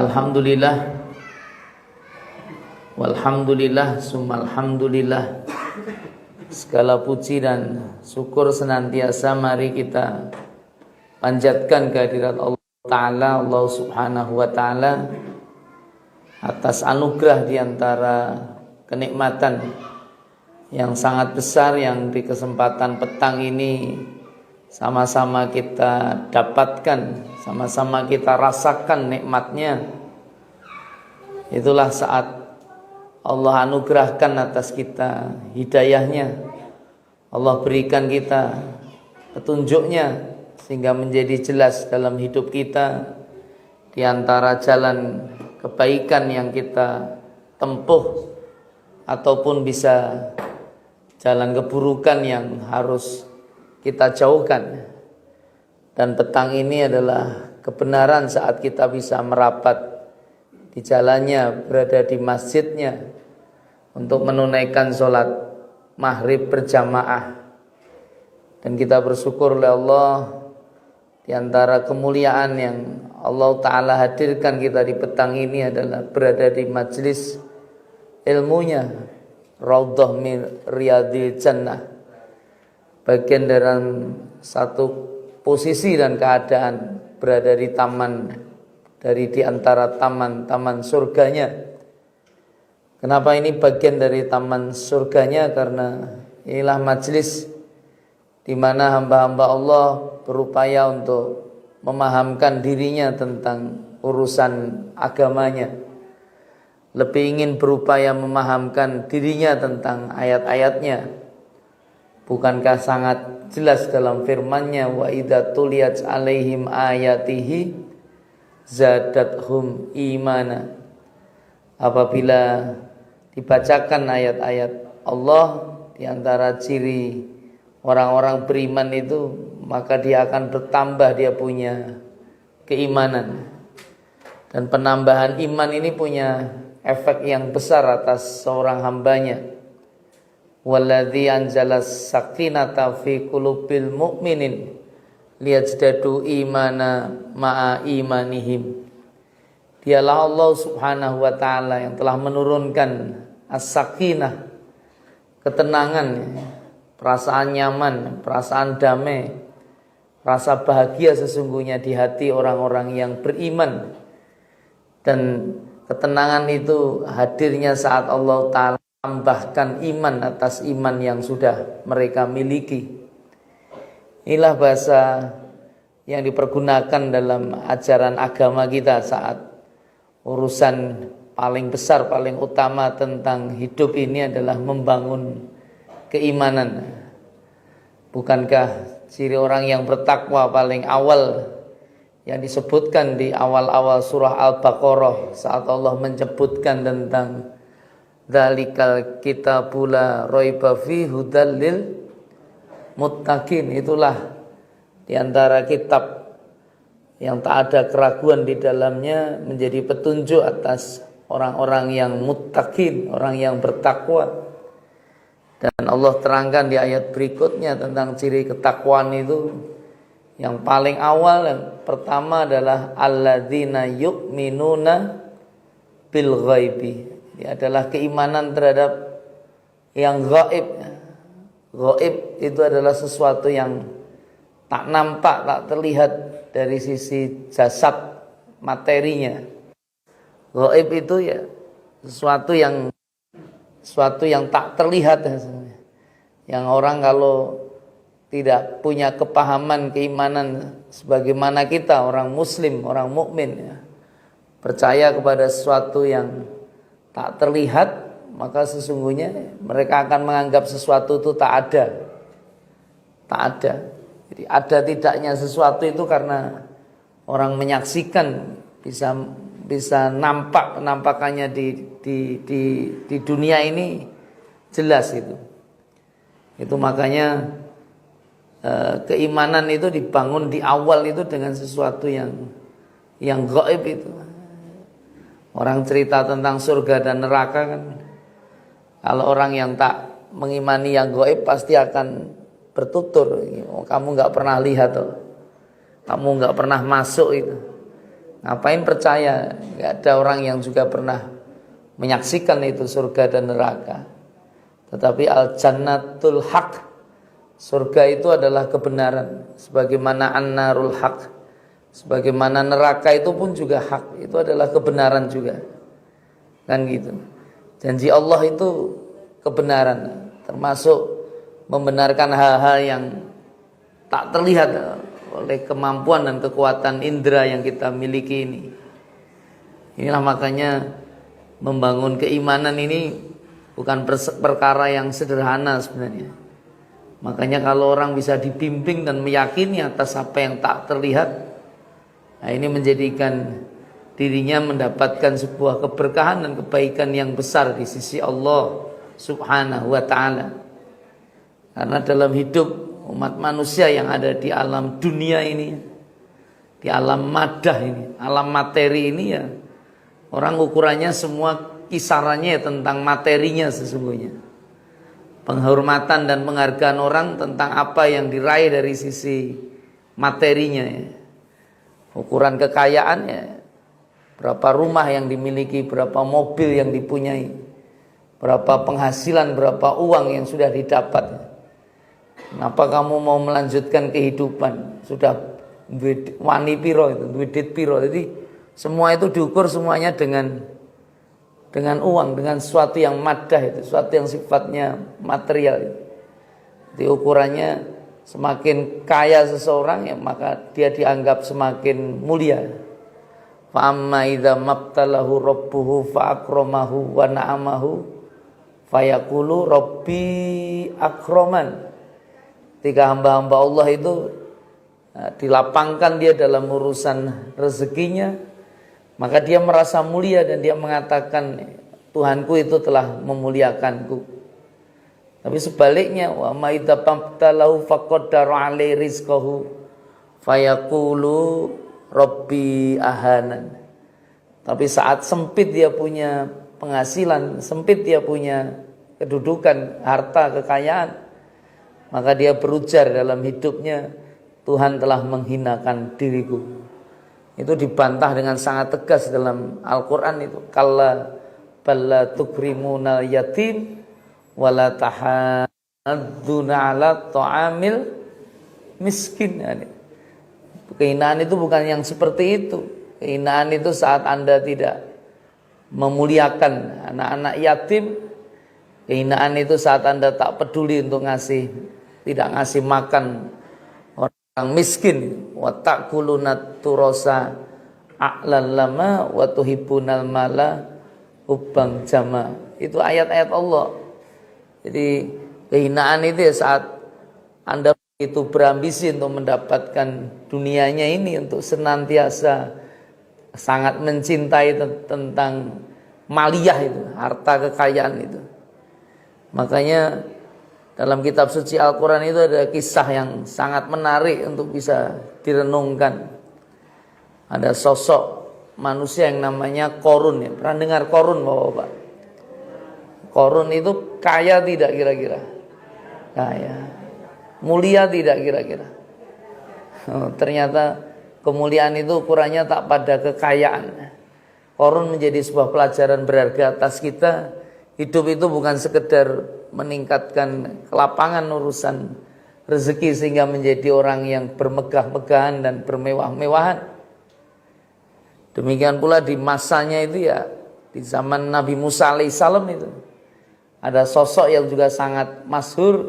Alhamdulillah, walhamdulillah, summalhamdulillah. Segala puji dan syukur senantiasa mari kita panjatkan kehadirat Allah Ta'ala, Allah Subhanahu wa Ta'ala, atas anugerah diantara kenikmatan yang sangat besar yang di kesempatan petang ini sama-sama kita dapatkan, sama-sama kita rasakan nikmatnya. Itulah saat Allah anugerahkan atas kita hidayahnya, Allah berikan kita petunjuknya sehingga menjadi jelas dalam hidup kita di antara jalan kebaikan yang kita tempuh ataupun bisa jalan keburukan yang harus kita jauhkan. Dan petang ini adalah kebenaran saat kita bisa merapat di jalannya, berada di masjidnya untuk menunaikan sholat maghrib berjamaah. Dan kita bersyukur oleh Allah, di antara kemuliaan yang Allah Ta'ala hadirkan kita di petang ini adalah berada di majlis ilmunya, Raudhah min Riyadil Jannah, bagian dalam satu posisi dan keadaan berada di taman, dari di antara taman-taman surganya. Kenapa ini bagian dari taman surganya? Karena inilah majlis di mana hamba-hamba Allah berupaya untuk memahamkan dirinya tentang urusan agamanya, lebih ingin berupaya memahamkan dirinya tentang ayat-ayatnya. Bukankah sangat jelas dalam firman-Nya, wa idza tuliyat alaihim ayatihi zadathum imana. Apabila dibacakan ayat-ayat Allah, di antara ciri orang-orang beriman itu, maka dia akan bertambah, dia punya keimanan. Dan penambahan iman ini punya efek yang besar atas seorang hambanya. Walladzi anzalas sakinata fi qulubil mu'minin liyazdadu imana ma'a imanihim. Dialah Allah Subhanahu wa Ta'ala yang telah menurunkan as-sakinah, ketenangan, perasaan nyaman, perasaan damai, rasa bahagia sesungguhnya di hati orang-orang yang beriman. Dan ketenangan itu hadirnya saat Allah Ta'ala tambahkan iman atas iman yang sudah mereka miliki. Inilah bahasa yang dipergunakan dalam ajaran agama kita saat urusan paling besar, paling utama tentang hidup ini adalah membangun keimanan. Bukankah ciri orang yang bertakwa paling awal yang disebutkan di awal-awal surah Al-Baqarah saat Allah menyebutkan tentang dzalikal kitabul la raiba fihi hudal lil muttaqin, itulah di antara kitab yang tak ada keraguan di dalamnya, menjadi petunjuk atas orang-orang yang muttaqin, orang yang bertakwa. Dan Allah terangkan di ayat berikutnya tentang ciri ketakwaan itu. Yang paling awal, yang pertama adalah alladzina yu'minuna bil ghaibi. Ini adalah keimanan terhadap yang gaib. Gaib itu adalah sesuatu yang tak nampak, tak terlihat dari sisi jasad materinya. Gaib itu ya sesuatu yang tak terlihat. Yang orang kalau tidak punya kepahaman keimanan sebagaimana kita, orang muslim, orang mukmin, ya, percaya kepada sesuatu yang tak terlihat, maka sesungguhnya mereka akan menganggap sesuatu itu tak ada. Tak ada. Jadi ada tidaknya sesuatu itu karena orang menyaksikan, bisa nampak penampakannya di dunia ini jelas itu. Itu makanya keimanan itu dibangun di awal itu dengan sesuatu yang gaib itu. Orang cerita tentang surga dan neraka kan, kalau orang yang tak mengimani yang gaib pasti akan bertutur, oh, kamu nggak pernah lihat, oh. Kamu nggak pernah masuk itu. Ngapain percaya? Nggak ada orang yang juga pernah menyaksikan itu surga dan neraka. Tetapi al-jannatul haq, surga itu adalah kebenaran, sebagaimana an-narul haq, sebagaimana neraka itu pun juga hak, itu adalah kebenaran juga. Kan gitu. Janji Allah itu kebenaran, termasuk membenarkan hal-hal yang tak terlihat oleh kemampuan dan kekuatan indera yang kita miliki ini. Inilah makanya membangun keimanan ini bukan perkara yang sederhana sebenarnya. Makanya kalau orang bisa dibimbing dan meyakini atas apa yang tak terlihat, nah ini menjadikan dirinya mendapatkan sebuah keberkahan dan kebaikan yang besar di sisi Allah Subhanahu wa ta'ala. Karena dalam hidup umat manusia yang ada di alam dunia ini, di alam madah ini, alam materi ini ya, orang ukurannya semua kisarannya tentang materinya sesungguhnya. Penghormatan dan penghargaan orang tentang apa yang diraih dari sisi materinya ya. Ukuran kekayaannya, berapa rumah yang dimiliki, berapa mobil yang dipunyai, berapa penghasilan, berapa uang yang sudah didapat. Kenapa kamu mau melanjutkan kehidupan? Sudah wani piro itu, duit piro. Jadi semua itu diukur semuanya dengan uang, dengan sesuatu yang madah itu, sesuatu yang sifatnya material. Jadi ukurannya semakin kaya seseorang ya maka dia dianggap semakin mulia. Fa amma idza mabtalahu rabbuhu fa akramahu wa na'amahu fayaqulu rabbi akraman. Ketika hamba-hamba Allah itu dilapangkan dia dalam urusan rezekinya, maka dia merasa mulia dan dia mengatakan Tuhanku itu telah memuliakanku. Tapi sebaliknya wa ma idza tabtalahu faqaddara alai rizqahu fayaqulu rabbi ahanan. Tapi saat sempit dia punya penghasilan, sempit dia punya kedudukan, harta, kekayaan, maka dia berujar dalam hidupnya, Tuhan telah menghinakan diriku. Itu dibantah dengan sangat tegas dalam Al-Quran itu. Kalla balla tukrimunal yatim wala tahadduna ala ta'amil miskin. Kehinaan itu bukan yang seperti itu. Kehinaan itu saat Anda tidak memuliakan anak-anak yatim. Kehinaan itu saat Anda tak peduli untuk tidak ngasih makan orang miskin. Wa ta'kuluna turasa a'lan lama wa tuhibbunal mala hubban jama. Itu ayat-ayat Allah. Jadi kehinaan itu ya saat Anda itu berambisi untuk mendapatkan dunianya ini, untuk senantiasa sangat mencintai tentang maliyah itu, harta kekayaan itu. Makanya dalam kitab suci Al-Quran itu ada kisah yang sangat menarik untuk bisa direnungkan. Ada sosok manusia yang namanya Korun ya. Pernah dengar Korun Bapak-bapak? Korun itu kaya tidak kira-kira? Kaya. Mulia tidak kira-kira? Ternyata kemuliaan itu ukurannya tak pada kekayaan. Korun menjadi sebuah pelajaran berharga atas kita. Hidup itu bukan sekedar meningkatkan kelapangan urusan rezeki sehingga menjadi orang yang bermegah-megahan dan bermewah-mewahan. Demikian pula di masanya itu ya, di zaman Nabi Musa alaihissalam itu ada sosok yang juga sangat masyhur,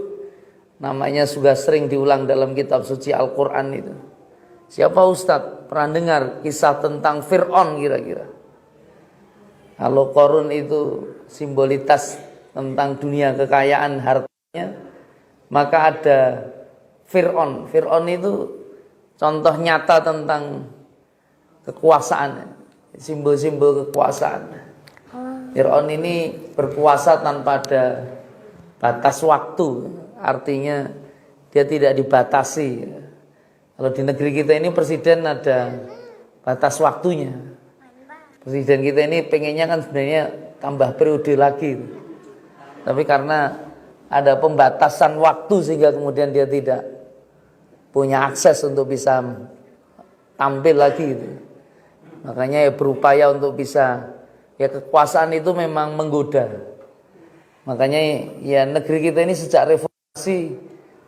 namanya juga sering diulang dalam kitab suci Al-Quran itu. Siapa Ustadz? Pernah dengar kisah tentang Fir'aun kira-kira? Kalau Korun itu simbolitas tentang dunia kekayaan hartanya, maka ada Fir'aun. Fir'aun itu contoh nyata tentang kekuasaan, simbol-simbol kekuasaan. Fir'aun ini berkuasa tanpa ada batas waktu, artinya dia tidak dibatasi. Kalau di negeri kita ini presiden ada batas waktunya. Presiden kita ini pengennya kan sebenarnya tambah periode lagi. Tapi karena ada pembatasan waktu sehingga kemudian dia tidak punya akses untuk bisa tampil lagi. Makanya ya berupaya untuk bisa, ya kekuasaan itu memang menggoda. Makanya ya negeri kita ini sejak reformasi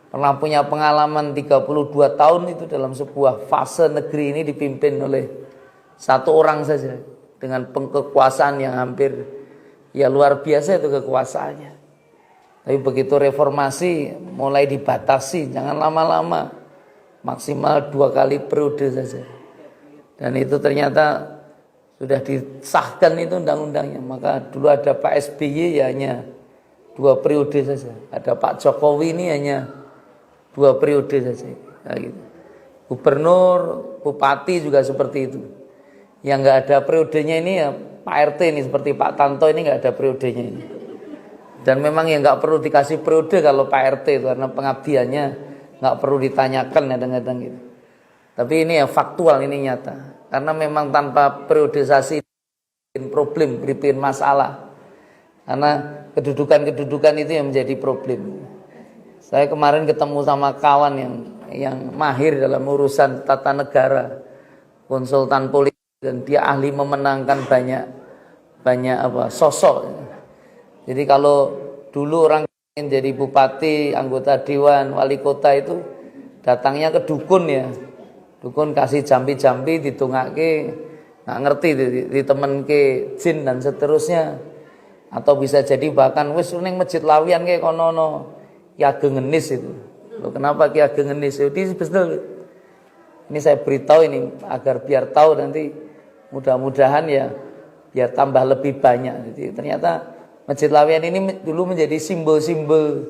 pernah punya pengalaman 32 tahun itu dalam sebuah fase negeri ini dipimpin oleh satu orang saja dengan kekuasaan yang hampir ya luar biasa itu kekuasaannya. Tapi begitu reformasi mulai dibatasi, jangan lama-lama, maksimal 2 kali periode saja. Dan itu ternyata sudah disahkan itu undang-undangnya. Maka dulu ada Pak SBY ya hanya 2 periode saja. Ada Pak Jokowi ini hanya 2 periode saja. Nah, gitu. Gubernur, bupati juga seperti itu. Yang nggak ada periodenya ini ya Pak RT ini, seperti Pak Tanto ini nggak ada periodenya ini. Dan memang ya nggak perlu dikasih periode kalau Pak RT itu, karena pengabdiannya nggak perlu ditanyakan kadang-kadang gitu. Tapi ini ya faktual, ini nyata. Karena memang tanpa periodisasi bikin problem, bikin masalah. Karena kedudukan-kedudukan itu yang menjadi problem. Saya kemarin ketemu sama kawan yang mahir dalam urusan tata negara, konsultan politik, dan dia ahli memenangkan banyak sosok. Jadi kalau dulu orang ingin jadi bupati, anggota dewan, wali kota itu datangnya ke dukun ya. Dukun kasih jampi-jampi ditungake, nggak ngerti ditemenke jin dan seterusnya. Atau bisa jadi bahkan wis ning masjid Lawian kayak kono Ki Ageng Ngenis itu. Loh, kenapa Ki Ageng Ngenis itu? Ini saya beritahu ini agar biar tahu nanti, mudah-mudahan ya biar tambah lebih banyak. Jadi ternyata Masjid Lawian ini dulu menjadi simbol-simbol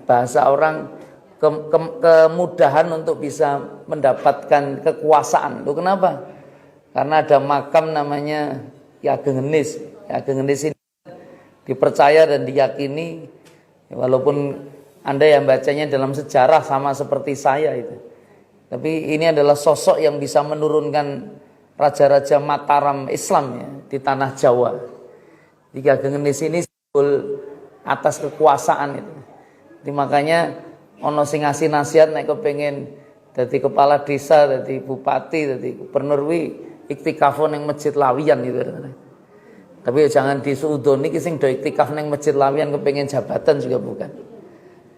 bahasa orang kemudahan untuk bisa mendapatkan kekuasaan. Itu kenapa? Karena ada makam namanya Ki Ageng Ngenis. Ki Ageng Ngenis ini dipercaya dan diyakini, walaupun Anda yang bacanya dalam sejarah sama seperti saya itu, tapi ini adalah sosok yang bisa menurunkan raja-raja Mataram Islam ya di tanah Jawa. Ki Ageng Ngenis ini simbol atas kekuasaan itu. Jadi makanya ono sing ngasih nasihat nek kepengin dadi kepala desa, dadi bupati, dadi gubernur wi iktikaf ning Masjid Lawian gitu. Tapi jangan disuudoni ki sing do iktikaf ning Masjid Lawian kepengin jabatan juga bukan.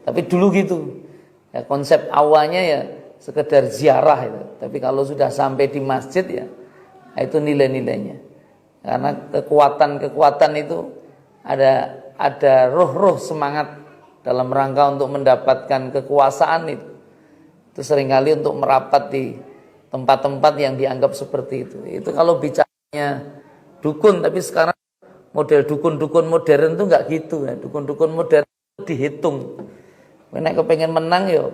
Tapi dulu gitu. Ya, konsep awalnya ya sekedar ziarah itu. Tapi kalau sudah sampai di masjid ya itu nilai-nilainya. Karena kekuatan itu ada roh-roh semangat dalam rangka untuk mendapatkan kekuasaan itu. Itu seringkali untuk merapat di tempat-tempat yang dianggap seperti itu. Itu kalau bicaranya dukun, tapi sekarang model dukun-dukun modern itu enggak gitu ya. Dukun-dukun modern itu dihitung. Nek kepengen menang ya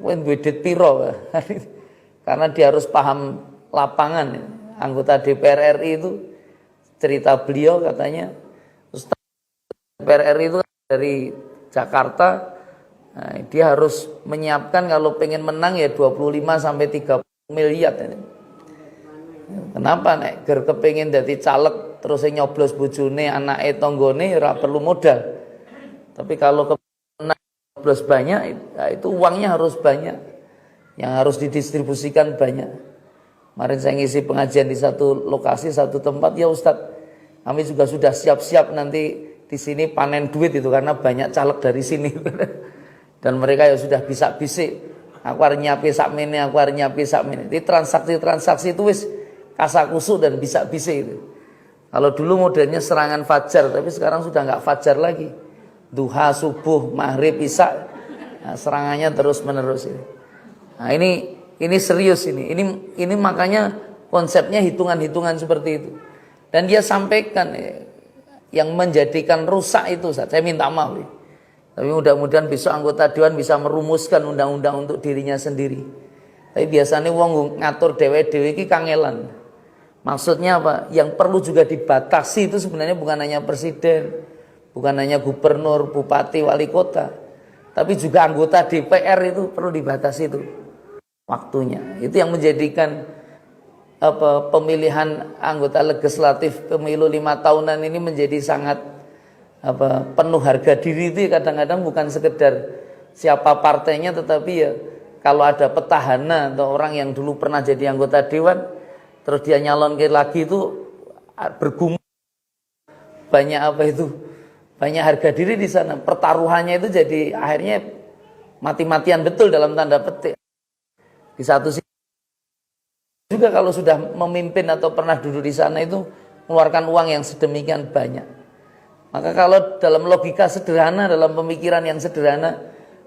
wis duwe duit piro. Karena dia harus paham lapangan. Anggota DPR RI itu cerita beliau katanya Ustaz DPR RI itu dari Jakarta, nah, dia harus menyiapkan kalau pengen menang ya 25 sampai 30 miliar. Kenapa nek ger kepengin dadi caleg terus nyoblos bojone, anake, tanggane ora perlu modal. Tapi kalau kepengin nyoblos banyak ya itu uangnya harus banyak. Yang harus didistribusikan banyak. Kemarin saya ngisi pengajian di satu lokasi, satu tempat, ya Ustadz, kami juga sudah siap-siap nanti di sini panen duit itu karena banyak caleg dari sini. Dan mereka ya sudah bisa bisik, aku harus nyapi sakmene, aku harus nyapi sakmene. Jadi transaksi-transaksi itu wis kasakusuk dan bisa bisik itu. Kalau dulu modelnya serangan fajar, tapi sekarang sudah nggak fajar lagi. Duha, subuh, maghrib, isya, nah, serangannya terus menerus ini. Nah ini serius ini makanya konsepnya hitungan-hitungan seperti itu. Dan dia sampaikan yang menjadikan rusak itu, saya minta maaf. Tapi mudah-mudahan besok anggota dewan bisa merumuskan undang-undang untuk dirinya sendiri. Tapi biasanya wong ngatur dewe-dewe iki kangelan. Maksudnya apa? Yang perlu juga dibatasi itu sebenarnya bukan hanya presiden, bukan hanya gubernur, bupati, wali kota, tapi juga anggota DPR itu perlu dibatasi itu waktunya. Itu yang menjadikan pemilihan anggota legislatif pemilu 5 tahunan ini menjadi sangat penuh harga diri. Itu kadang-kadang bukan sekedar siapa partainya, tetapi ya kalau ada petahana atau orang yang dulu pernah jadi anggota dewan, terus dia nyalon lagi itu bergumul banyak banyak harga diri di sana. Pertaruhannya itu jadi akhirnya mati-matian betul dalam tanda petik. Di satu sisi juga kalau sudah memimpin atau pernah duduk di sana itu mengeluarkan uang yang sedemikian banyak. Maka kalau dalam logika sederhana, dalam pemikiran yang sederhana,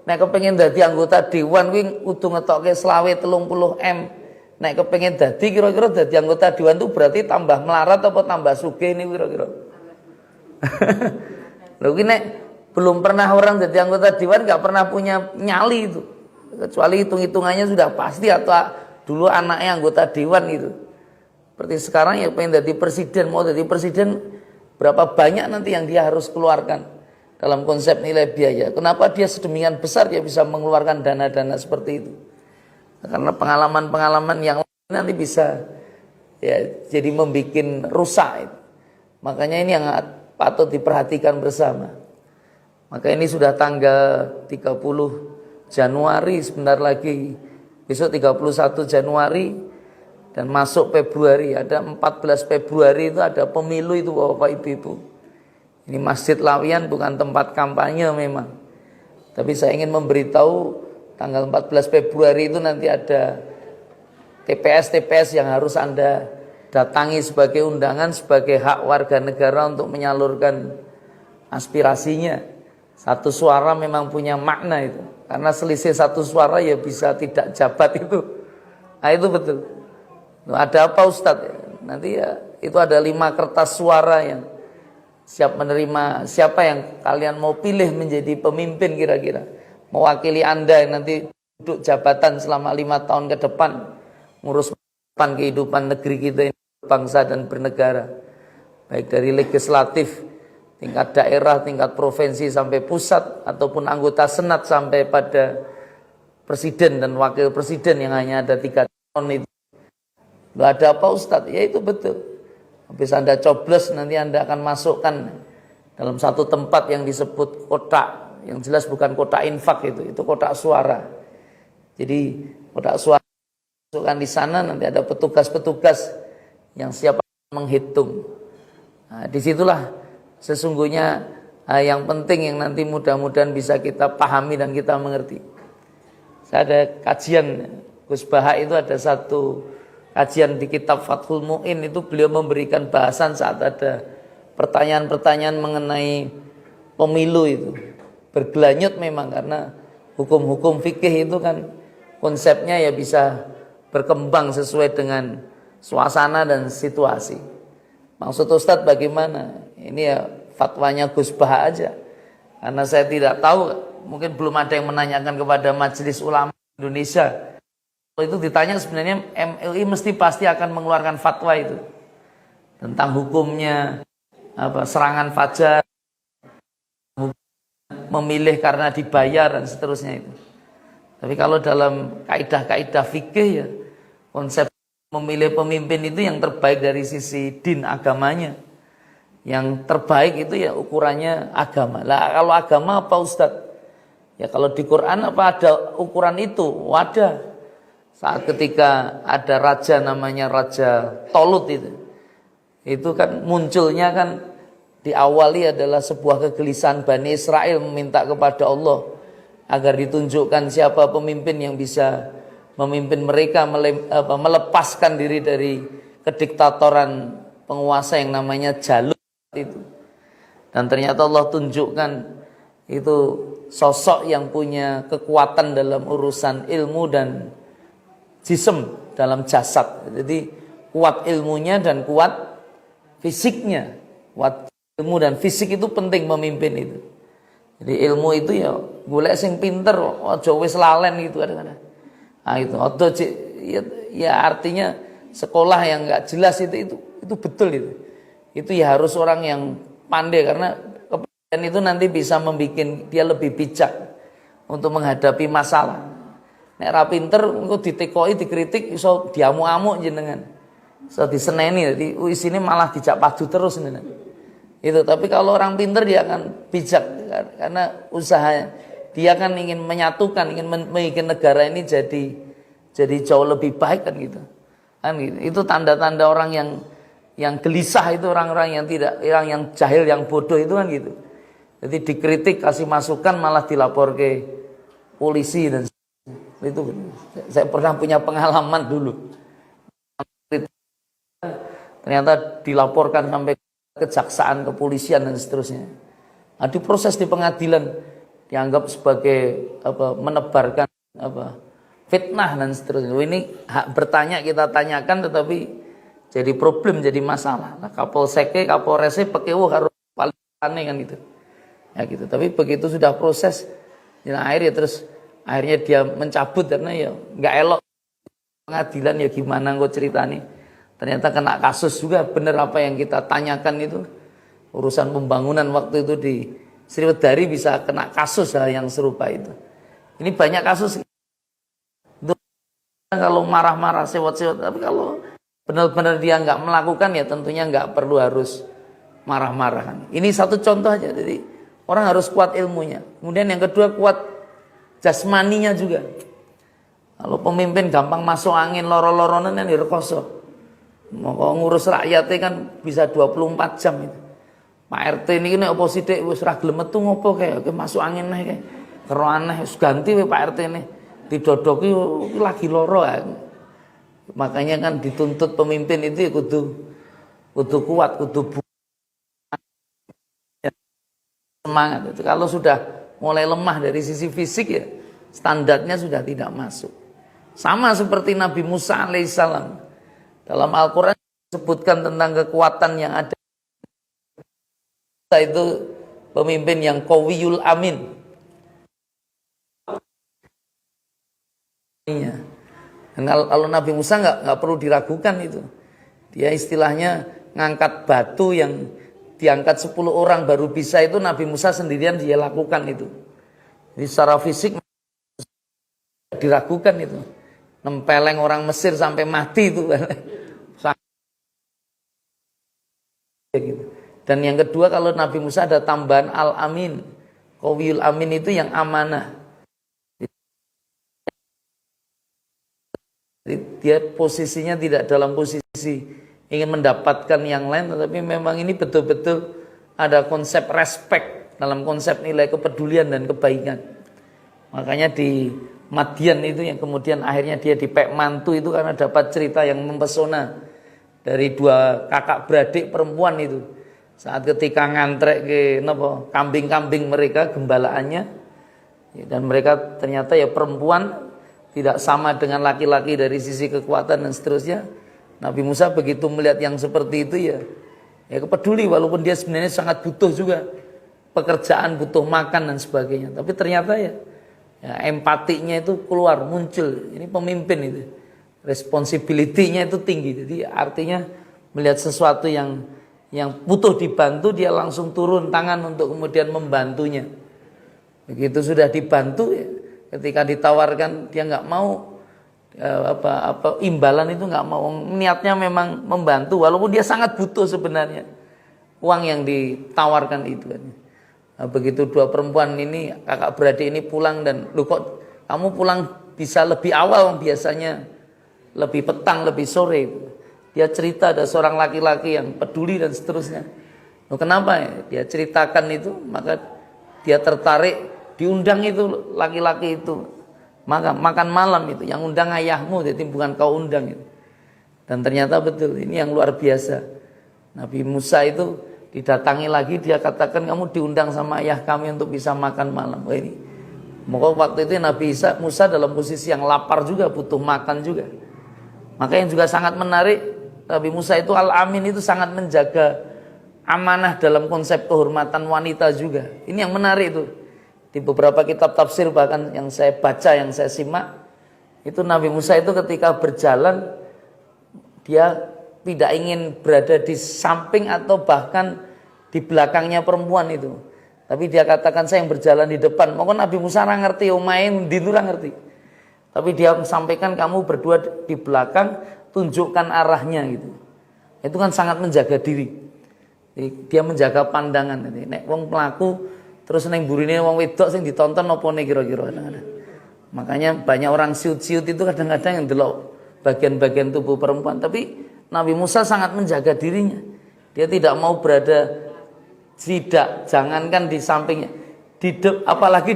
nek kepengen jadi anggota dewan kuwi kudu ngetokke 20-30 M. Nek kepengen jadi kira-kira jadi anggota dewan itu berarti tambah melarat apa tambah sugih ini kira-kira. Lho ki nek belum pernah orang jadi anggota dewan gak pernah punya nyali itu. Kecuali hitung-hitungannya sudah pasti atau dulu anaknya anggota dewan gitu. Seperti sekarang ya pengen jadi presiden, mau jadi presiden berapa banyak nanti yang dia harus keluarkan dalam konsep nilai biaya. Kenapa dia sedemikian besar dia bisa mengeluarkan dana-dana seperti itu? Karena pengalaman-pengalaman yang nanti bisa ya jadi membuat rusak. Makanya ini yang patut diperhatikan bersama. Maka ini sudah tanggal 30 Januari sebentar lagi. Besok 31 Januari dan masuk Februari, ada 14 Februari itu ada pemilu itu Bapak Ibu. Ini Masjid Lawian bukan tempat kampanye memang. Tapi saya ingin memberitahu tanggal 14 Februari itu nanti ada TPS-TPS yang harus Anda datangi sebagai undangan, sebagai hak warga negara untuk menyalurkan aspirasinya. Satu suara memang punya makna itu. Karena selisih satu suara ya bisa tidak jabat itu. Nah itu betul. Ada apa Ustadz? Nanti ya itu ada 5 kertas suara yang siap menerima. Siapa yang kalian mau pilih menjadi pemimpin kira-kira? Mewakili Anda yang nanti duduk jabatan selama 5 tahun ke depan. Ngurus kehidupan negeri kita ini, bangsa dan bernegara. Baik dari legislatif, tingkat daerah, tingkat provinsi sampai pusat, ataupun anggota senat sampai pada presiden dan wakil presiden yang hanya ada 3 tahun itu. Gak ada apa Ustadz? Ya itu betul. Habis Anda coblos nanti Anda akan masukkan dalam satu tempat yang disebut kotak, yang jelas bukan kotak infak itu kotak suara. Jadi kotak suara masukkan di sana, nanti ada petugas-petugas yang siap menghitung. Nah, disitulah sesungguhnya yang penting yang nanti mudah-mudahan bisa kita pahami dan kita mengerti. Saya ada kajian Gus Baha itu ada satu kajian di kitab Fathul Mu'in itu beliau memberikan bahasan saat ada pertanyaan-pertanyaan mengenai pemilu itu. Bergelanyut memang karena hukum-hukum fikih itu kan konsepnya ya bisa berkembang sesuai dengan suasana dan situasi. Maksud Ustadz bagaimana? Ini ya fatwanya Gus Baha aja. Karena saya tidak tahu, mungkin belum ada yang menanyakan kepada Majelis Ulama Indonesia. Kalau itu ditanya sebenarnya MUI mesti pasti akan mengeluarkan fatwa itu. Tentang hukumnya, serangan fajar, memilih karena dibayar dan seterusnya itu. Tapi kalau dalam kaidah-kaidah fikih ya, konsep memilih pemimpin itu yang terbaik dari sisi din agamanya. Yang terbaik itu ya ukurannya agama. Lah kalau agama apa Ustadz? Ya kalau di Quran apa ada ukuran itu? Wadah. Saat ketika ada raja namanya Raja Tolut itu kan munculnya kan diawali adalah sebuah kegelisahan Bani Israel meminta kepada Allah agar ditunjukkan siapa pemimpin yang bisa memimpin mereka melepaskan diri dari kediktatoran penguasa yang namanya Jalut itu. Dan ternyata Allah tunjukkan itu sosok yang punya kekuatan dalam urusan ilmu dan jism, dalam jasad. Jadi kuat ilmunya dan kuat fisiknya. Kuat ilmu dan fisik itu penting memimpin itu. Jadi ilmu itu ya golek sing pinter, aja wis lalen gitu kadang-kadang. Nah itu ya artinya sekolah yang enggak jelas itu betul itu. Itu ya harus orang yang pandai karena kepandaian itu nanti bisa membuat dia lebih bijak untuk menghadapi masalah. Nek ra pinter engko ditekoi dikritik iso diamuk-amuk jenengan. Iso diseneni dadi isine malah dijak padu terus jenengan. Itu tapi kalau orang pinter dia akan bijak karena usaha dia kan ingin menyatukan, ingin membuat negara ini jadi jauh lebih baik kan gitu. Kan gitu. Itu tanda-tanda orang yang gelisah, itu orang-orang yang tidak, yang jahil, yang bodoh itu kan gitu. Jadi dikritik, kasih masukan, malah dilapor ke polisi dan itu. Saya pernah punya pengalaman dulu. Ternyata dilaporkan sampai kejaksaan, kepolisian dan seterusnya. Nah, diproses di pengadilan dianggap sebagai menebarkan fitnah dan seterusnya. Ini hak bertanya kita tanyakan, tetapi jadi problem, jadi masalah. Nah, Kapolsek, Kapolres, PKU harus paling aneh kan gitu. Ya gitu. Tapi begitu sudah proses, akhirnya dia mencabut karena ya nggak elok pengadilan, ya gimana gue ceritanya. Ternyata kena kasus juga, bener apa yang kita tanyakan itu. Urusan pembangunan waktu itu di Sriwedari bisa kena kasus hal yang serupa itu. Ini banyak kasus. Kalau marah-marah, sewot-sewot, tapi kalau benar-benar dia nggak melakukan, ya tentunya nggak perlu harus marah-marah. Ini satu contoh aja. Jadi orang harus kuat ilmunya. Kemudian yang kedua, kuat jasmaninya juga. Kalau pemimpin gampang masuk angin, loro-loronan yang direkoso. Mau ngurus rakyatnya kan bisa 24 jam itu. Pak RT ini nek opo sithik wis ra gelem metu ngopo kayak masuk angin kayak kero aneh, wis ganti we Pak RT ini. Didodoki lagi loro ya. Makanya kan dituntut pemimpin itu ya kudu kuat, kudu semangat. Itu kalau sudah mulai lemah dari sisi fisik, ya standarnya sudah tidak masuk. Sama seperti Nabi Musa alaihissalam. Dalam Al-Quran disebutkan tentang kekuatan yang ada. Itu pemimpin yang qawiyul amin. Dan kalau Nabi Musa nggak perlu diragukan itu. Dia istilahnya ngangkat batu yang diangkat 10 orang baru bisa, itu Nabi Musa sendirian dia lakukan itu. Jadi secara fisik diragukan itu. Nempeleng orang Mesir sampai mati itu. Dan yang kedua, kalau Nabi Musa ada tambahan al-amin. Qawiyul amin itu yang amanah. Dia posisinya tidak dalam posisi ingin mendapatkan yang lain, tetapi memang ini betul-betul ada konsep respect, dalam konsep nilai kepedulian dan kebaikan. Makanya di Madian itu yang kemudian akhirnya dia dipek mantu itu karena dapat cerita yang mempesona dari 2 kakak beradik perempuan itu. Saat ketika ngantrek ke kambing-kambing mereka, gembalaannya, dan mereka ternyata ya perempuan, tidak sama dengan laki-laki dari sisi kekuatan dan seterusnya. Nabi Musa begitu melihat yang seperti itu, ya kepeduli, walaupun dia sebenarnya sangat butuh juga pekerjaan, butuh makan dan sebagainya. Tapi ternyata ya empatinya itu keluar, muncul. Ini pemimpin itu, responsibility-nya itu tinggi. Jadi artinya melihat sesuatu yang butuh dibantu, dia langsung turun tangan untuk kemudian membantunya. Begitu sudah dibantu, ya ketika ditawarkan dia nggak mau imbalan itu nggak mau, niatnya memang membantu walaupun dia sangat butuh sebenarnya uang yang ditawarkan itu kan. Nah, begitu 2 perempuan ini, kakak beradik ini pulang, dan lu kok kamu pulang bisa lebih awal, biasanya lebih petang, lebih sore. Dia cerita ada seorang laki-laki yang peduli dan seterusnya. Loh, kenapa ya? Dia ceritakan itu, maka dia tertarik. Diundang itu laki-laki itu makan malam itu, yang undang ayahmu, jadi bukan kau undang itu. Dan ternyata betul, ini yang luar biasa. Nabi Musa itu didatangi lagi, dia katakan kamu diundang sama ayah kami untuk bisa makan malam. Wah, ini maka waktu itu Nabi Musa dalam posisi yang lapar juga, butuh makan juga. Maka yang juga sangat menarik, Nabi Musa itu al-amin, itu sangat menjaga amanah dalam konsep kehormatan wanita juga. Ini yang menarik itu. Di beberapa kitab tafsir bahkan yang saya baca, yang saya simak, itu Nabi Musa itu ketika berjalan, dia tidak ingin berada di samping atau bahkan di belakangnya perempuan itu. Tapi dia katakan saya yang berjalan di depan. Maka Nabi Musa nggak ngerti, omain dinurang ngerti. Tapi dia sampaikan kamu berdua di belakang, tunjukkan arahnya gitu. Itu kan sangat menjaga diri. Dia menjaga pandangan. Nek wong pelaku terus neng burine wong wedok sing ditonton opone kira-kira. Makanya banyak orang siut-siut itu kadang-kadang yang delok bagian-bagian tubuh perempuan. Tapi Nabi Musa sangat menjaga dirinya. Dia tidak mau berada, jangankan di sampingnya, apalagi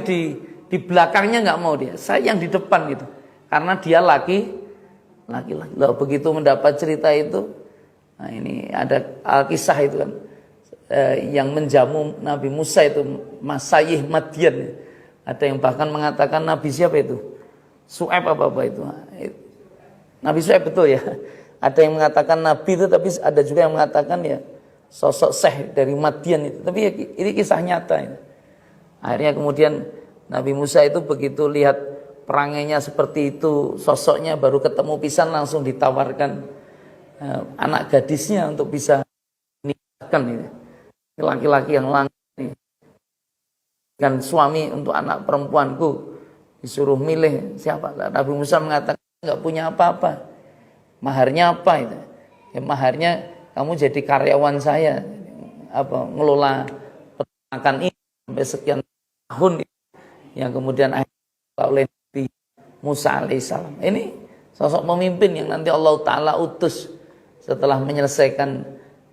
di belakangnya nggak mau dia. Saya yang di depan gitu. Karena dia laki-laki. Loh, begitu mendapat cerita itu, nah ini ada kisah itu kan, yang menjamu Nabi Musa itu Masyayikh Madian. Ada yang bahkan mengatakan Nabi siapa itu? Su'aib apa itu? Nabi Su'aib betul ya. Ada yang mengatakan Nabi itu, tapi ada juga yang mengatakan ya sosok Syekh dari Madian itu. Tapi ya, ini kisah nyata ini. Akhirnya kemudian Nabi Musa itu begitu lihat perangainya seperti itu, sosoknya, baru ketemu pisan langsung ditawarkan anak gadisnya untuk bisa nikahkan ini. Laki-laki yang langsung ini. Kan suami untuk anak perempuanku, disuruh milih siapa. Nabi Musa mengatakan nggak punya apa-apa. Maharnya apa itu? Ya, maharnya kamu jadi karyawan saya, ngelola peternakan ini sampai sekian tahun, yang kemudian akhirnya oleh Nabi Musa alaihissalam. Ini sosok pemimpin yang nanti Allah Ta'ala utus setelah menyelesaikan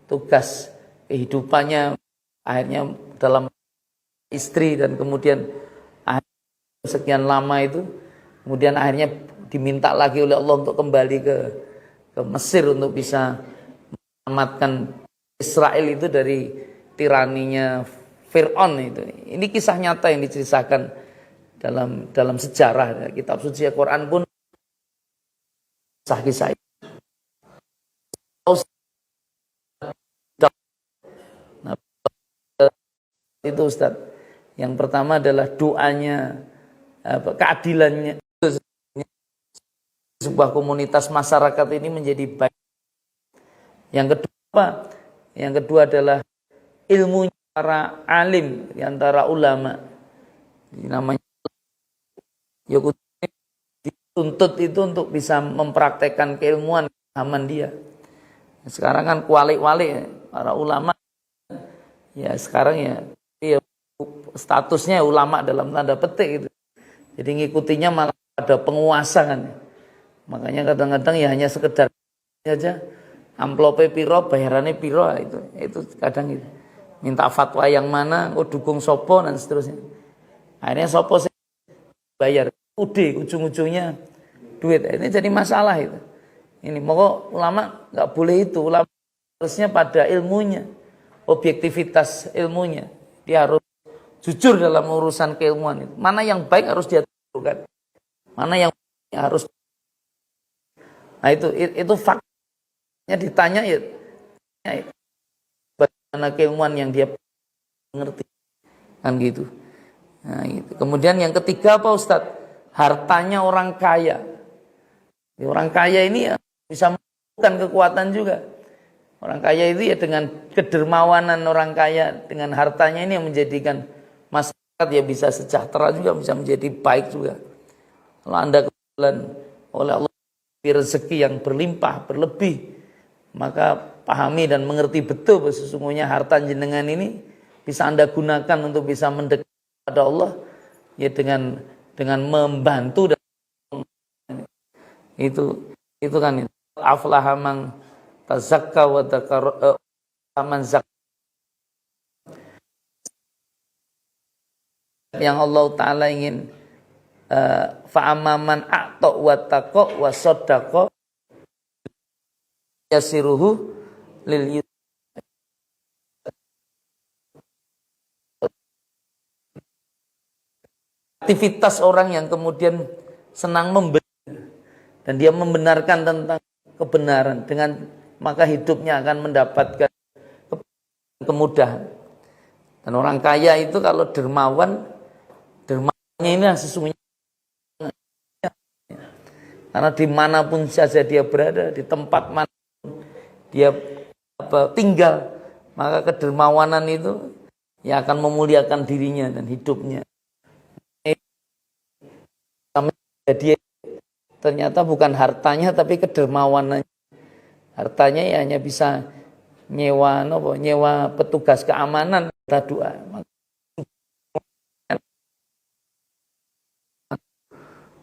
tugas kehidupannya, akhirnya dalam istri, dan kemudian sekian lama itu, kemudian akhirnya diminta lagi oleh Allah untuk kembali ke Mesir untuk bisa menyelamatkan Israel itu dari tiraninya Fir'aun itu. Ini kisah nyata yang diceritakan dalam sejarah. Kitab suci Al-Quran pun kisah-kisah itu. Nah, itu Ustaz. Yang pertama adalah doanya, keadilannya. Sebuah komunitas masyarakat ini menjadi baik. Yang kedua, Yang kedua adalah ilmunya para alim di antara ulama. Namanya dituntut itu untuk bisa mempraktekkan keilmuan zaman dia. Sekarang kan kualik-walik para ulama. Ya sekarang ya statusnya ulama dalam tanda petik gitu. Jadi ngikutinya malah ada penguasa kan. Makanya kadang-kadang ya hanya sekedar aja, amplopnya piro, bayarannya piro, itu kadang gitu. Minta fatwa yang mana, dukung sopo dan seterusnya. Akhirnya sopo bayar, ujung-ujungnya duit. Ini jadi masalah itu. Ini mau ulama nggak boleh itu. Ulama harusnya pada ilmunya, objektivitas ilmunya. Dia harus jujur dalam urusan keilmuan itu. Mana yang baik harus dia tentukan. Mana yang harus. Nah itu faktanya, ditanya ya bagaimana keilmuan yang dia mengerti kan gitu. Nah, gitu. Kemudian yang ketiga apa Ustadz? Hartanya orang kaya. Orang kaya ini ya bisa melakukan kekuatan juga. Orang kaya itu ya dengan kedermawanan orang kaya, dengan hartanya ini yang menjadikan masyarakat ya bisa sejahtera juga, bisa menjadi baik juga. Kalau Anda kebetulan oleh Allah rezeki yang berlimpah, berlebih, maka pahami dan mengerti betul bahwa sesungguhnya harta jenengan ini bisa Anda gunakan untuk bisa mendekat pada Allah ya dengan membantu dan itu kan aflaha man tazakka wa dzakara man zakka, yang Allah Ta'ala ingin fa'amaman a'ta wa taqa wa saddaqa yasiruhu lil aktivitas orang yang kemudian senang memberi dan dia membenarkan tentang kebenaran, dengan maka hidupnya akan mendapatkan kemudahan. Dan orang kaya itu kalau dermawannya ini sesungguhnya, karena dimanapun saja dia berada, di tempat mana dia tinggal, maka kedermawanan itu ya akan memuliakan dirinya dan hidupnya. Dia ternyata bukan hartanya tapi kedermawanannya. Hartanya ya hanya bisa nyewa petugas keamanan, kita doa.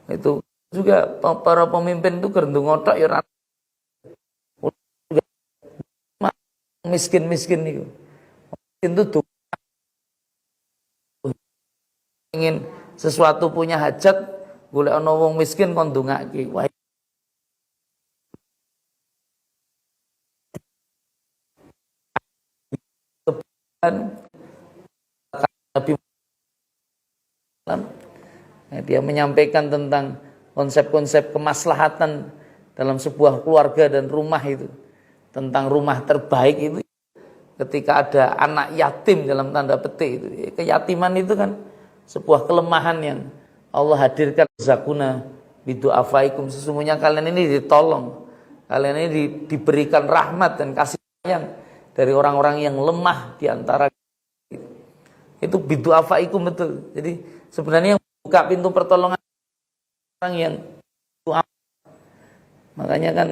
Itu juga para pemimpin itu gerendung otak ya ora miskin-miskin itu. Miskin itu ingin sesuatu punya hajat, golek ana wong miskin kon ndongake. Wah, Nabi dia menyampaikan tentang konsep-konsep kemaslahatan dalam sebuah keluarga dan rumah itu, tentang rumah terbaik itu ketika ada anak yatim dalam tanda petik itu. Keyatiman itu kan sebuah kelemahan yang Allah hadirkan. Zakuna bidu'afaikum, sesungguhnya kalian ini ditolong, kalian ini diberikan rahmat dan kasih sayang dari orang-orang yang lemah di antara itu. Bidu'afaikum, betul. Jadi sebenarnya yang buka pintu pertolongan orang yang doa. Makanya kan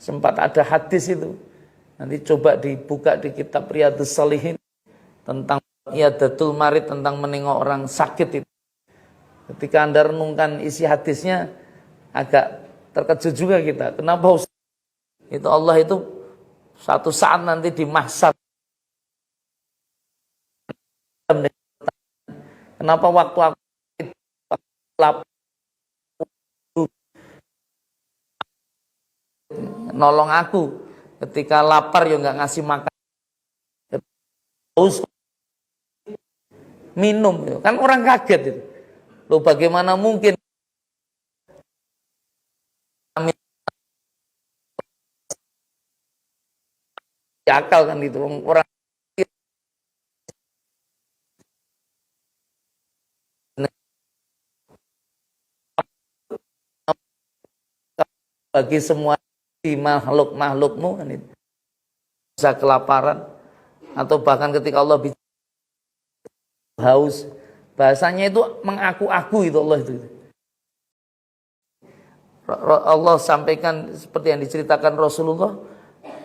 sempat ada hadis itu, nanti coba dibuka di kitab Riyadhus Shalihin tentang Iyadatul Marid, tentang menengok orang sakit itu. Ketika Anda renungkan isi hadisnya, agak terkejut juga kita. Kenapa itu Allah itu satu saat nanti di mahsyar, kenapa waktu aku nolong aku, ketika lapar ya nggak ngasih makan, haus minum, kan orang kaget itu. Loh, bagaimana mungkin akal kan itu orang bagi semua di makhluk-makhlukmu kan itu bisa kelaparan, atau bahkan ketika Allah haus, bahasanya itu mengaku-aku itu Allah itu. Allah sampaikan seperti yang diceritakan Rasulullah,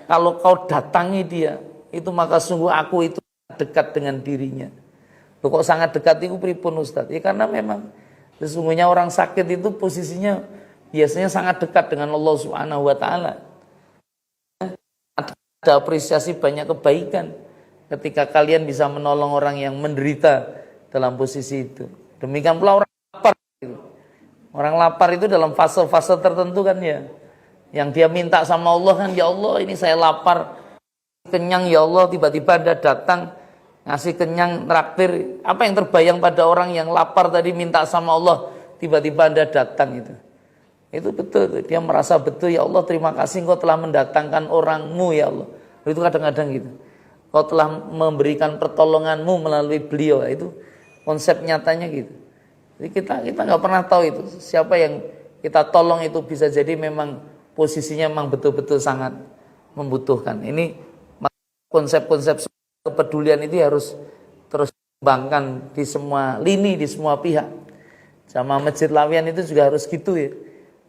kalau kau datangi dia itu maka sungguh aku itu dekat dengan dirinya. Loh, kok sangat dekat itu pripun Ustaz? Ya karena memang sesungguhnya orang sakit itu posisinya biasanya sangat dekat dengan Allah Subhanahu wa taala. Ada apresiasi banyak kebaikan ketika kalian bisa menolong orang yang menderita dalam posisi itu. Demikian pula orang lapar. Orang lapar itu dalam fase-fase tertentu kan ya, yang dia minta sama Allah kan, ya Allah ini saya lapar, kenyang ya Allah, tiba-tiba Anda datang ngasih kenyang, traktir. Apa yang terbayang pada orang yang lapar tadi minta sama Allah, tiba-tiba Anda datang itu. Itu betul, dia merasa betul, ya Allah terima kasih Engkau telah mendatangkan orangmu ya Allah. Itu kadang-kadang gitu, Kau telah memberikan pertolonganmu melalui beliau. Itu konsep nyatanya gitu. Jadi kita nggak pernah tahu itu siapa yang kita tolong, itu bisa jadi memang posisinya memang betul-betul sangat membutuhkan. Ini konsep-konsep kepedulian itu harus terus dikembangkan di semua lini, di semua pihak. Sama Masjid Lawian itu juga harus gitu ya.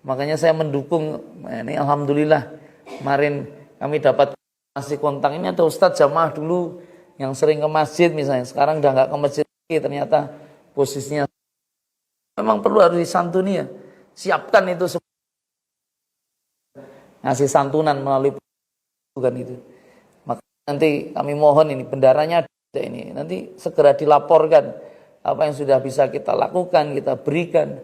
Makanya saya mendukung. Ini alhamdulillah kemarin kami dapat ngasih kontak, ini ada Ustadz jamaah dulu yang sering ke masjid misalnya, sekarang udah nggak ke masjid lagi, ternyata posisinya memang perlu harus disantuni ya. Siapkan itu semua, ngasih santunan melalui bukan itu. Maka nanti kami mohon ini bendaranya ada ini, nanti segera dilaporkan apa yang sudah bisa kita lakukan, kita berikan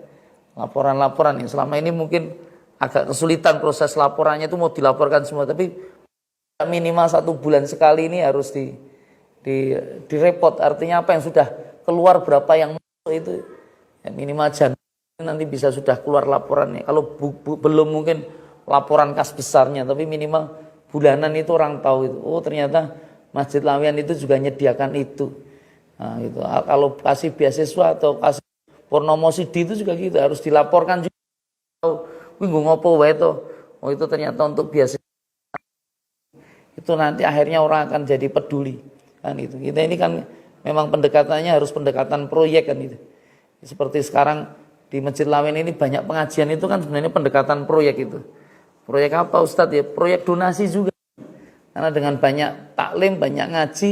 laporan-laporan yang selama ini mungkin agak kesulitan proses laporannya, itu mau dilaporkan semua, tapi minimal 1 bulan sekali ini harus direpot. Artinya apa yang sudah keluar, berapa yang masuk itu ya, minimal Januari nanti bisa sudah keluar laporannya. Kalau belum mungkin laporan kas besarnya, tapi minimal bulanan itu orang tahu itu. Oh ternyata Masjid Lawian itu juga menyediakan itu. Nah, gitu. Kalau kasih beasiswa atau kasih Purnomo Sidi itu juga gitu, harus dilaporkan juga. Minggu ngopo wae to. Oh itu ternyata untuk beasiswa. Itu nanti akhirnya orang akan jadi peduli kan itu. Kita ini kan memang pendekatannya harus pendekatan proyek kan itu. Seperti sekarang di Masjid Lawian ini banyak pengajian itu kan sebenarnya pendekatan proyek itu. Proyek apa Ustadz ya? Proyek donasi juga. Karena dengan banyak taklim, banyak ngaji,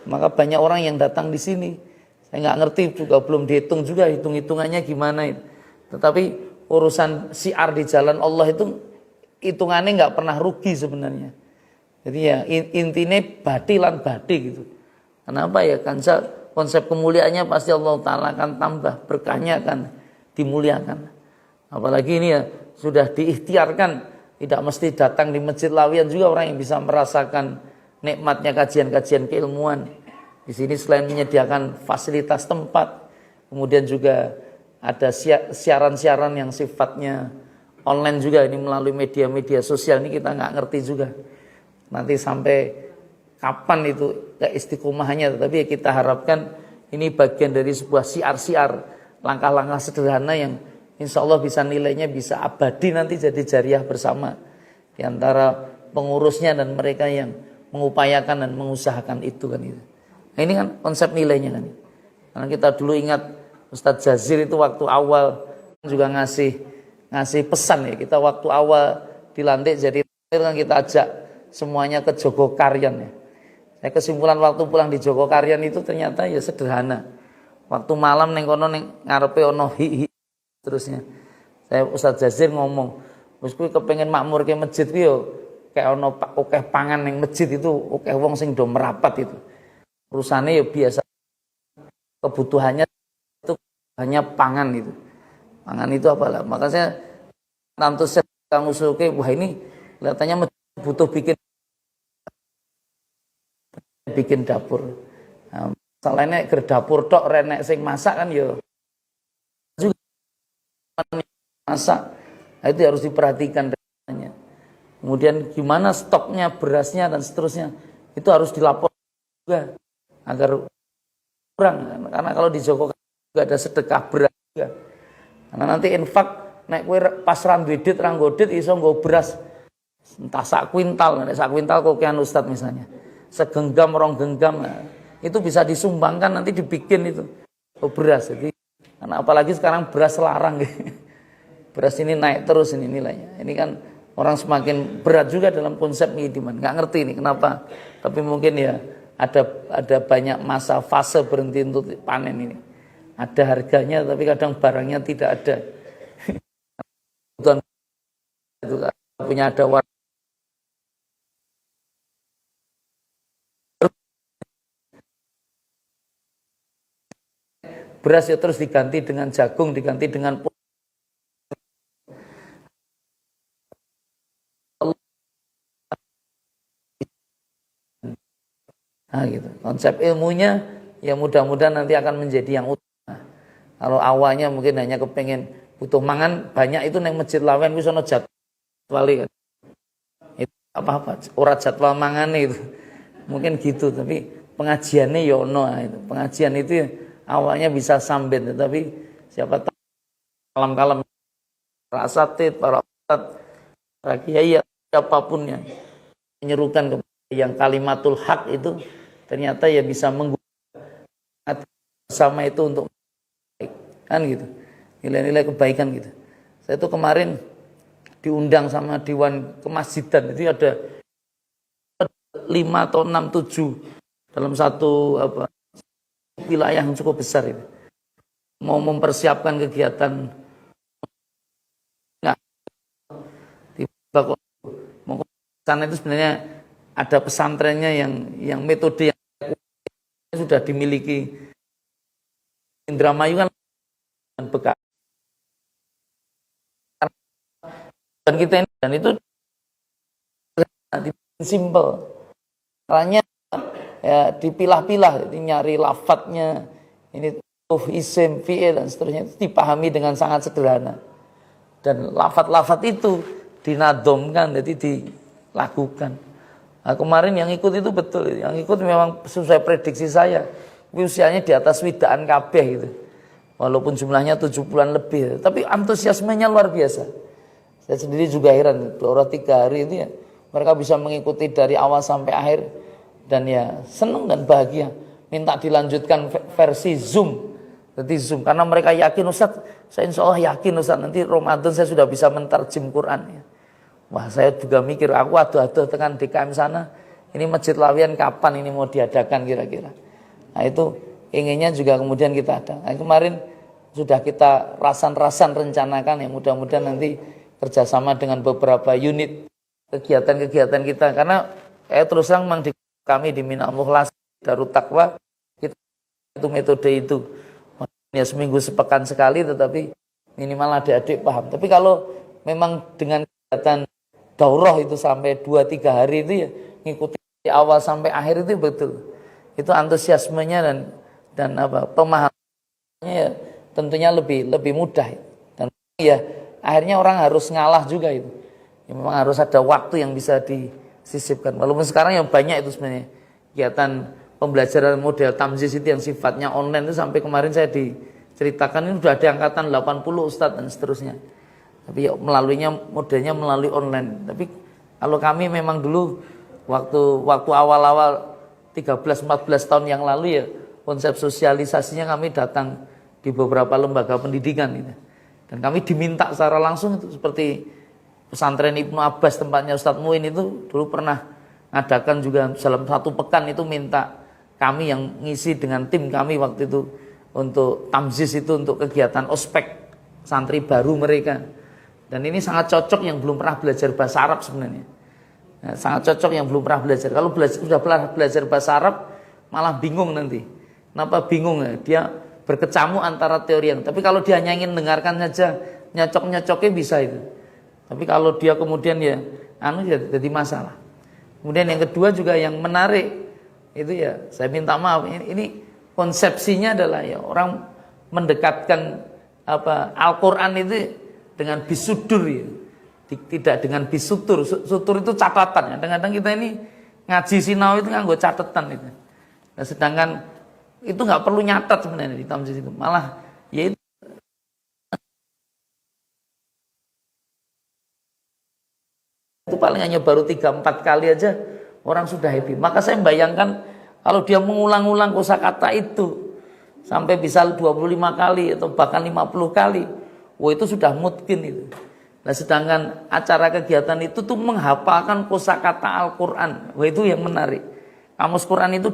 maka banyak orang yang datang di sini. Saya nggak ngerti juga, belum dihitung juga hitung-hitungannya gimana itu. Tetapi urusan syiar di jalan Allah itu hitungannya nggak pernah rugi sebenarnya. Jadi ya intinya badi lan badi gitu. Kenapa ya? Kan konsep kemuliaannya pasti Allah Ta'ala akan tambah, berkahnya akan dimuliakan. Apalagi ini ya sudah diikhtiarkan, tidak mesti datang di Masjid Lawian juga orang yang bisa merasakan nikmatnya kajian-kajian keilmuan. Di sini selain menyediakan fasilitas tempat, kemudian juga ada siaran-siaran yang sifatnya online juga, ini melalui media-media sosial, ini kita nggak ngerti juga nanti sampai kapan itu keistiqomahannya, tetapi kita harapkan ini bagian dari sebuah siar-siar, langkah-langkah sederhana yang insya Allah bisa nilainya bisa abadi nanti jadi jariah bersama di antara pengurusnya dan mereka yang mengupayakan dan mengusahakan itu kan itu. Nah, ini kan konsep nilainya kan. Karena kita dulu ingat Ustadz Jazir itu waktu awal juga ngasih pesan ya, kita waktu awal dilantik jadi kan kita ajak semuanya ke Jogokaryan ya. Saya kesimpulan waktu pulang di Jogokaryan itu ternyata ya sederhana. Waktu malam neng kono neng ngarepe ono hi terusnya. Saya Ustadz Jazir ngomong, "Wis kuwi kepengin makmur ke masjid kuwi yo kayak ono akeh pangan neng masjid itu, akeh wong sing do merapat itu. Urusane ya biasa. Kebutuhannya itu hanya pangan itu. Pangan itu apalah. Maka saya antusias kang usulke, wah ini kelihatannya butuh bikin dapur. Nah, masalahnya ke dapur tok renek sing masak kan yo juga masak. Nah, itu harus diperhatikan renanya. Kemudian gimana stoknya, berasnya dan seterusnya itu harus dilapor juga agar kurang. Karena kalau di Joko juga ada sedekah beras juga. Karena nanti infak nek kowe pas ra duwe dit ra nggodit iso nggo beras entah sak kuintal kokean Ustadz misalnya. Segenggam rong genggam, nah, itu bisa disumbangkan nanti dibikin itu beras. Jadi karena apalagi sekarang beras larang gitu. Beras ini naik terus ini nilainya. Ini kan orang semakin berat juga dalam konsep kehidupan. Nggak ngerti ini kenapa. Tapi mungkin ya ada banyak masa fase berhenti untuk panen ini. Ada harganya tapi kadang barangnya tidak ada. Itu punya ada warna. Beras ya terus diganti dengan jagung, diganti dengan nah gitu. Konsep ilmunya ya mudah-mudahan nanti akan menjadi yang utama. Kalau awalnya mungkin hanya kepengen butuh mangan banyak itu neng Masjid Lawen wis ana jadwal kan. Itu apa-apa ora jadwal mangane itu. Mungkin gitu tapi pengajiannya ya ono itu. Pengajian itu ya, awalnya bisa sambit tetapi siapa tahu kalem-kalem para asatid, para ustadz, para kiai siapapun yang menyerukan kepada yang kalimatul hak itu ternyata ya bisa menggunakan bersama itu untuk kan gitu. Nilai-nilai kebaikan gitu. Saya itu kemarin diundang sama Dewan Kemasjidan itu ada 5 atau 6, 7 dalam satu wilayah yang cukup besar itu. Mau mempersiapkan kegiatan tiba kok mau sana itu sebenarnya ada pesantrennya yang metode yang sudah dimiliki Indramayu kan bekas dan kita ini dan itu simple caranya ya dipilah-pilah nyari lafadznya ini isim fi'il dan seterusnya itu dipahami dengan sangat sederhana dan lafadz-lafadz itu dinadomkan jadi dilakukan. Nah, kemarin yang ikut itu betul, yang ikut memang sesuai prediksi saya usianya di atas widaan kabeh gitu. Walaupun jumlahnya 70-an lebih, tapi antusiasmenya luar biasa. Saya sendiri juga heran, 2-3 hari itu ya mereka bisa mengikuti dari awal sampai akhir dan ya senang dan bahagia. Minta dilanjutkan versi Zoom. Jadi Zoom karena mereka yakin Ustaz, saya insya Allah yakin Ustaz nanti Ramadan saya sudah bisa mentarjim Quran ya. Wah saya juga mikir aku aduh-aduh tekan DKM sana ini Masjid Lawian kapan ini mau diadakan kira-kira. Nah itu inginnya juga kemudian kita ada. Nah, kemarin sudah kita rasan-rasan rencanakan ya, mudah-mudahan nanti kerjasama dengan beberapa unit kegiatan-kegiatan kita, karena terus terang memang kami di Mina Mukhlas Darut Taqwa kita itu metode itu ya, seminggu sepekan sekali, tetapi minimal adik-adik paham. Tapi kalau memang dengan kegiatan daurah itu sampai 2-3 hari itu ya, ngikuti awal sampai akhir itu betul. Itu antusiasmenya dan pemahamannya ya, tentunya lebih mudah. Dan ya akhirnya orang harus ngalah juga itu. Ya, memang harus ada waktu yang bisa disisipkan. Walaupun sekarang yang banyak itu sebenarnya kegiatan pembelajaran model tamziz itu yang sifatnya online itu, sampai kemarin saya diceritakan ini sudah ada angkatan 80 ustadz dan seterusnya. Tapi ya modelnya melalui online. Tapi kalau kami memang dulu waktu awal-awal 13-14 tahun yang lalu ya, konsep sosialisasinya kami datang di beberapa lembaga pendidikan gitu. Dan kami diminta secara langsung itu, seperti pesantren Ibnu Abbas tempatnya Ustadz Muin itu dulu pernah ngadakan juga dalam 1 pekan itu, minta kami yang ngisi dengan tim kami waktu itu untuk tamziz itu, untuk kegiatan ospek santri baru mereka. Dan ini sangat cocok yang belum pernah belajar bahasa Arab sebenarnya. Nah, sangat cocok yang belum pernah belajar. Kalau sudah pernah belajar bahasa Arab malah bingung nanti. Kenapa bingung ya? Dia berkecamuk antara teori yang. Tapi kalau dia hanya ingin dengarkan saja, nyocok-nyocoknya bisa itu. Tapi kalau dia kemudian ya jadi masalah. Kemudian yang kedua juga yang menarik itu ya, saya minta maaf, ini konsepsinya adalah ya orang mendekatkan Al-Qur'an itu dengan bisudur ya. Tidak dengan bisutur. Sutur itu catatan ya. Kadang-kadang kita ini ngaji sinau itu nganggo catatan itu. Nah, sedangkan itu nggak perlu nyatat sebenarnya di tamziz itu. Malah ya itu paling hanya baru 3-4 kali aja orang sudah happy. Maka saya membayangkan kalau dia mengulang-ulang kosakata itu sampai bisa 25 kali atau bahkan 50 kali, wah itu sudah mungkin itu. Nah, sedangkan acara kegiatan itu tuh menghafalkan kosakata Al-Qur'an. Wah itu yang menarik. Kamus Quran itu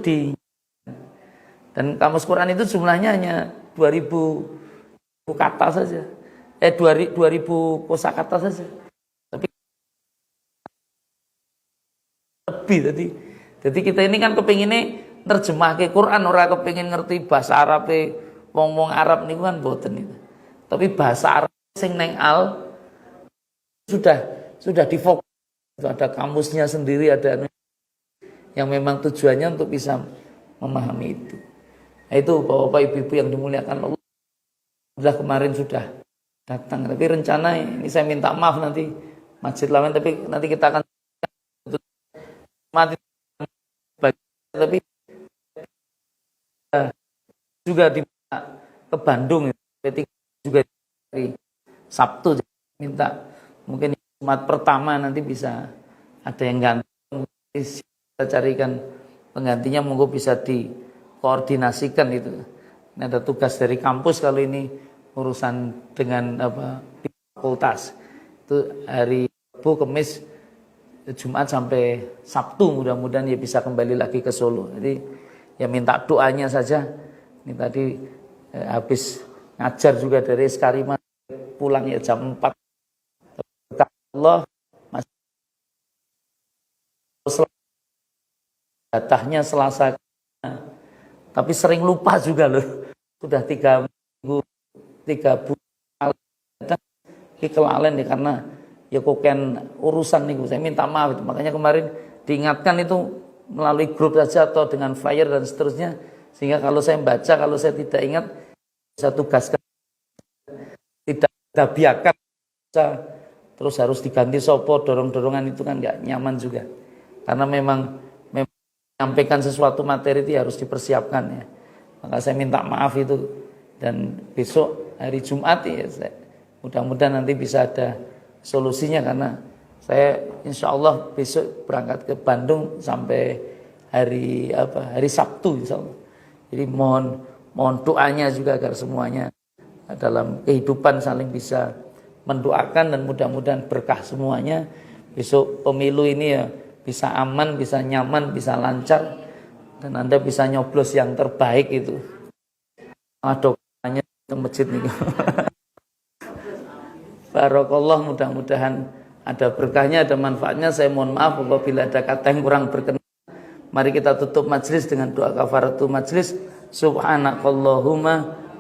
dan kamus Quran itu jumlahnya hanya 2000 kata saja. 2000 kosakata saja. Tapi lebih jadi kita ini kan kepinginnya terjemah ke Quran, orang kepingin ngerti bahasa Arab, wong Arab niku kan boten itu. Tapi bahasa Arab sing neng al sudah difokus, ada kamusnya sendiri, ada yang memang tujuannya untuk bisa memahami itu. Nah, itu Bapak Ibu yang dimuliakan Allah, sudah kemarin sudah datang. Tapi rencana ini saya minta maaf nanti Masjid Lawen, tapi nanti kita akan mati, tapi juga ke Bandung juga dari Sabtu minta. Mungkin Jumat pertama nanti bisa ada yang ganti, kita carikan penggantinya, monggo bisa dikoordinasikan itu. Ini ada tugas dari kampus kalau ini urusan dengan fakultas. Itu hari Rabu, Kamis, Jumat sampai Sabtu, mudah-mudahan ya bisa kembali lagi ke Solo. Jadi ya minta doanya saja. Ini tadi habis ngajar juga dari Eskarima, pulang ya jam 4. Allah jatahnya Selasa, tapi sering lupa juga loh. Sudah 3 bulan kelalen ya, karena ya koken urusan nih. Saya minta maaf itu. Makanya kemarin diingatkan itu melalui grup saja atau dengan flyer dan seterusnya, sehingga kalau saya baca, kalau saya tidak ingat, saya tugaskan, tidak biarkan terus harus diganti sopo, dorong-dorongan itu kan nggak nyaman juga. Karena memang menyampaikan sesuatu materi itu harus dipersiapkan ya. Maka saya minta maaf itu. Dan besok hari Jumat ya, mudah-mudahan nanti bisa ada solusinya, karena saya insya Allah besok berangkat ke Bandung sampai hari Sabtu insya Allah. Jadi mohon doanya juga agar semuanya dalam kehidupan saling bisa mendoakan, dan mudah-mudahan berkah semuanya. Besok pemilu ini ya bisa aman, bisa nyaman, bisa lancar, dan Anda bisa nyoblos yang terbaik itu. Doanya masjid nih. Barakallah, mudah-mudahan ada berkahnya, ada manfaatnya. Saya mohon maaf apabila ada kata yang kurang berkenan. Mari kita tutup majlis dengan doa kafaratul majlis. Subhanakallahumma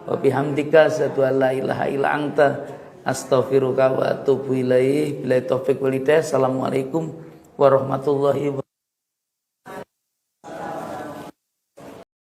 wa bihamdika asyhadu an la ilaha illa anta astaghfiruka wa atubu ilaik. Billahi taufiq wal hidayah. Assalamualaikum warahmatullahi wabarakatuh.